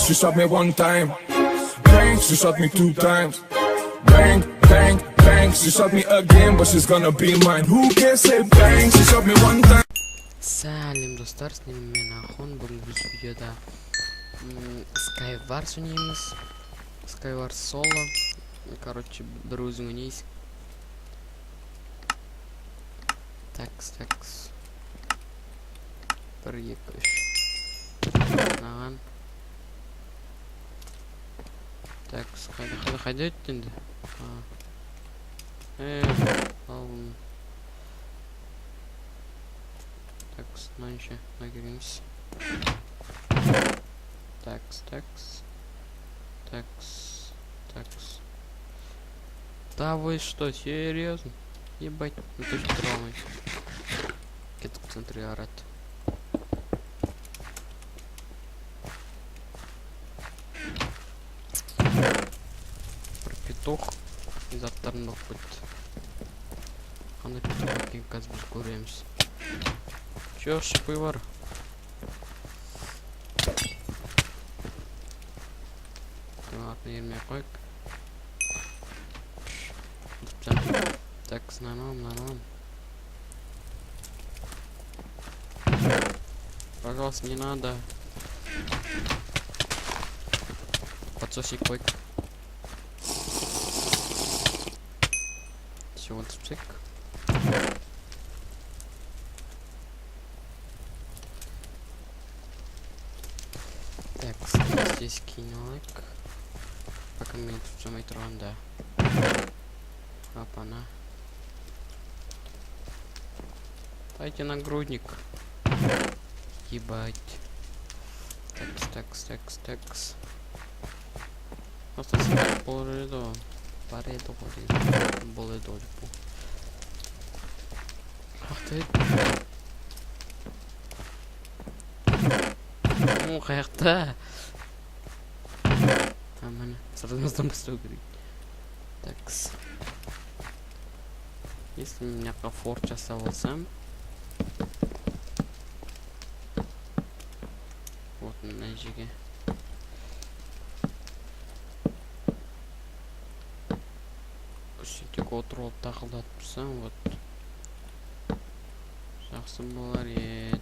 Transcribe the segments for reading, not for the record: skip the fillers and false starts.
she shot me one time. Bang, she shot me two times. Bang, bang, bang, she shot me again, but she's gonna be mine. Who can say bang, she shot me one time. Сәлем достар, с ними мен Ахон. Бүгін біз видеода Skywars ойнаймыз. Skywars Solo. Короче, бір өзің ойнайсың. Такс. 1, 2, 3. Наған. Такс, қайда өтті енді? Алым. Такс, мынанша нагереміз. Такс. Да вы что, серьезно? Ебать, ну ты что травмой. Где-то в центре орать. Про петух из авторных хоть. А на петухе как бы скуримся. Чё, шпывар? Ладно, ерме койк. Так, наном. Пожалуйста, не надо. Подсоси койк. Все, вот спик. Так, здесь кинолик. Пока мы тут самый трон, да. Опа-на. Дайте нагрудник. Ебать. Такс. Просто сидеть полряду. Пареду ходить. Более дольку. Ах ты. Ну, как-то. А мене сразу там говорит. Такс. Если меня комфорт сейчас алсам. Вот на жиге. Сөйтіп отырып тақылдатып тұрсам, вот жақсы болар еді.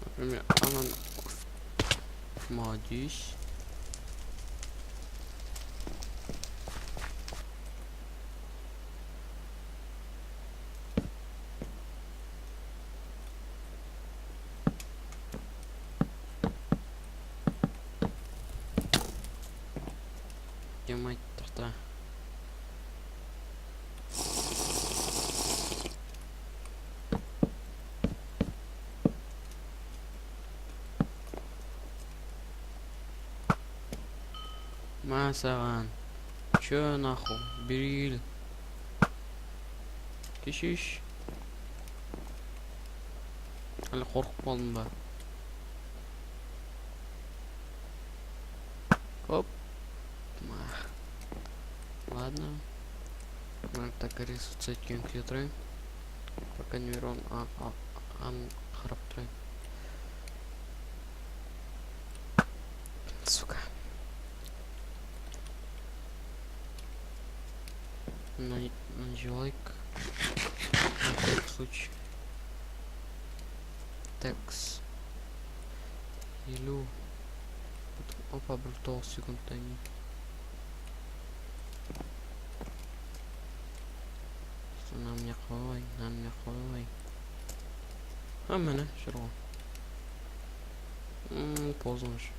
Например, анан молодец. Мать тогда. Масаган. Чё нахуй? Бери. Кешиш. Әлі қорқып қалдым ба? Оп. Ладно. Надо так рисовать компьютеры. Пока нейрон хараптры. Сука. Нажелайк. На всякий случай. Текс. Илю. Опа, брутал секунд они. Нам не хвалай. А мене шырға. Поздно ж.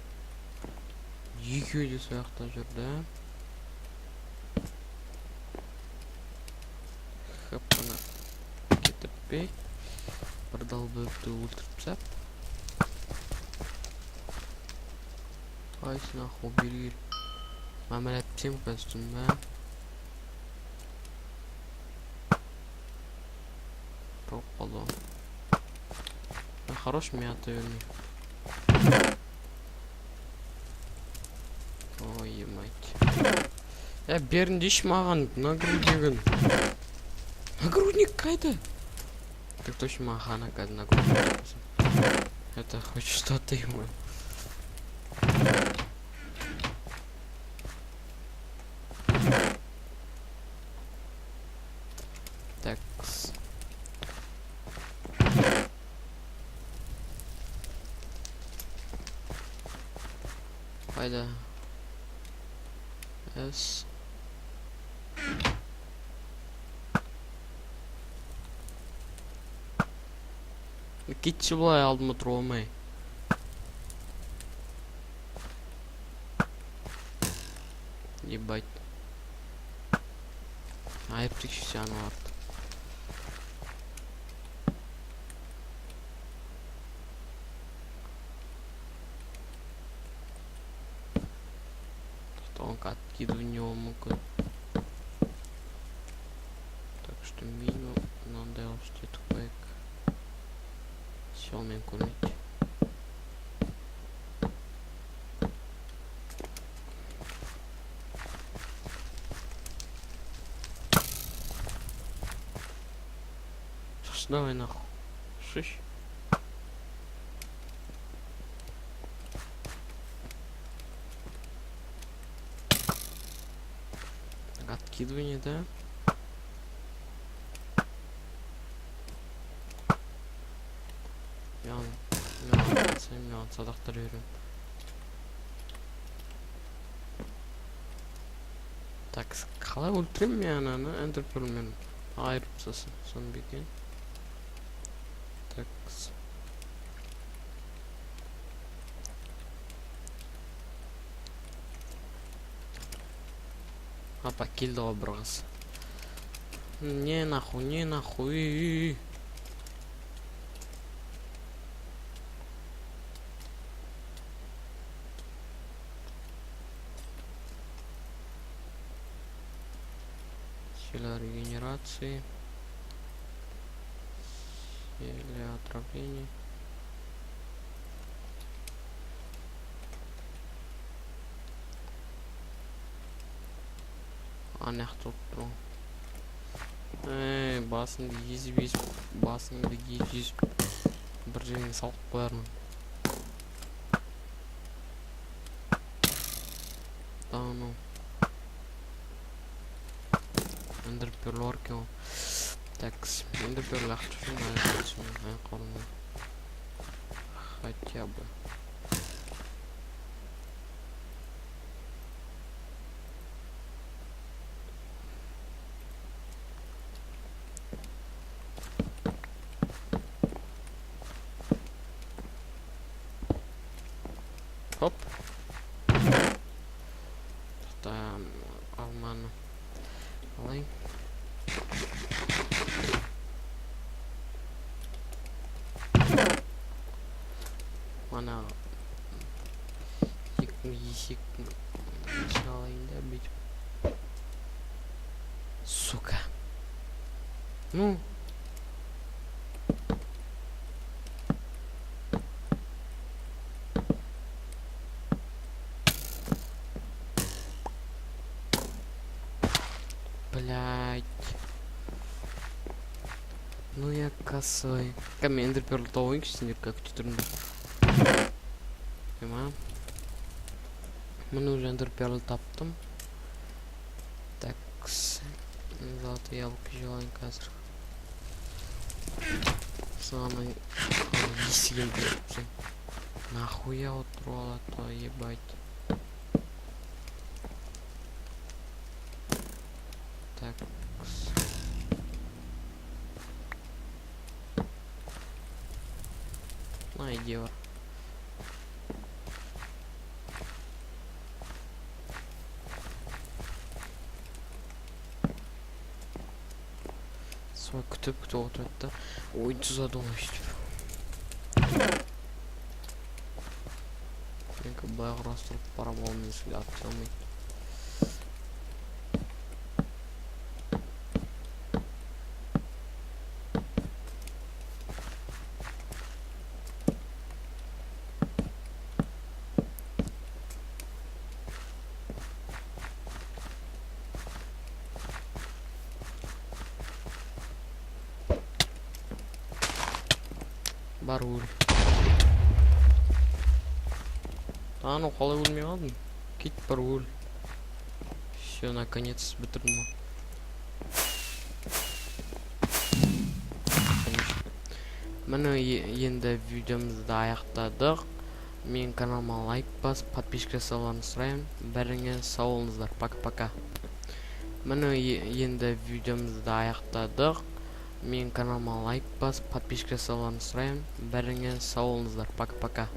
Екеуі де сояқта жүрді. Хаппана кетіп бей. Бірдал бөрікті өлтіріп сәп. Айсына қол бергер. Мамел әпсем кәстім бә. Пропало. Хорош мята верни. Ой, мать. беріндейші маған нагруднигін. Нагрудник қайда? Так точно маған қазір нагрудник. Это хоть что-то ему. Так. Қайда? С. Кетші былай алдыма тұра алмай. Ебать. Айып текші аны артық. Он откидывание мука. Так что мину надо что такое. Все мне курить. Давай нахуй. Шиш. Откидывание, да? Мен садақтар берем. Так, қалай өлтірем мен ананы эндерперлмен айырып тастасын, соны бекен. Так. Апа келді ғой бір қыз. Не нахуй. Сила регенерации. Сила отравления. Анах тут тұру. Басыңды езіп бір жеріне салып қоярмын. Да, ну. Эндерперлер кел. Так, эндерперлер хотя бы. Хоп. Там алманы. Алай. Mana есек шалайын да бүйтіп. Сука. Ну. Блять. Ну я косой. Комендер перлтовый синер как 14. Понимаю. Мына уже эндерперл таптым. Так, золотые яблоки желаем қазір. Самый есігін. Нахуя отрол, а то ебать. Так. На, иди. Свой күтіп отырды. Ойынсыз задумаюсь. Мен как бы ағырастырып пара болмын сізге атып алмайды. Бар өл. Ну қалай өлмей қалдың? Кет бар өл. Все, наконец бітірдім ғой. Міне енді видеомызды аяқтадық. Мен каналыма лайк бас, подписка жасауларыңызды сұраймын. Бәріңе сау болыңыздар. Пока-пока. Міне енді видеомызды аяқтадық. Мен каналыма лайк бас, подписка жасауларыңызды сұраймын. Бәріңе сау болыңыздар. Пока-пока.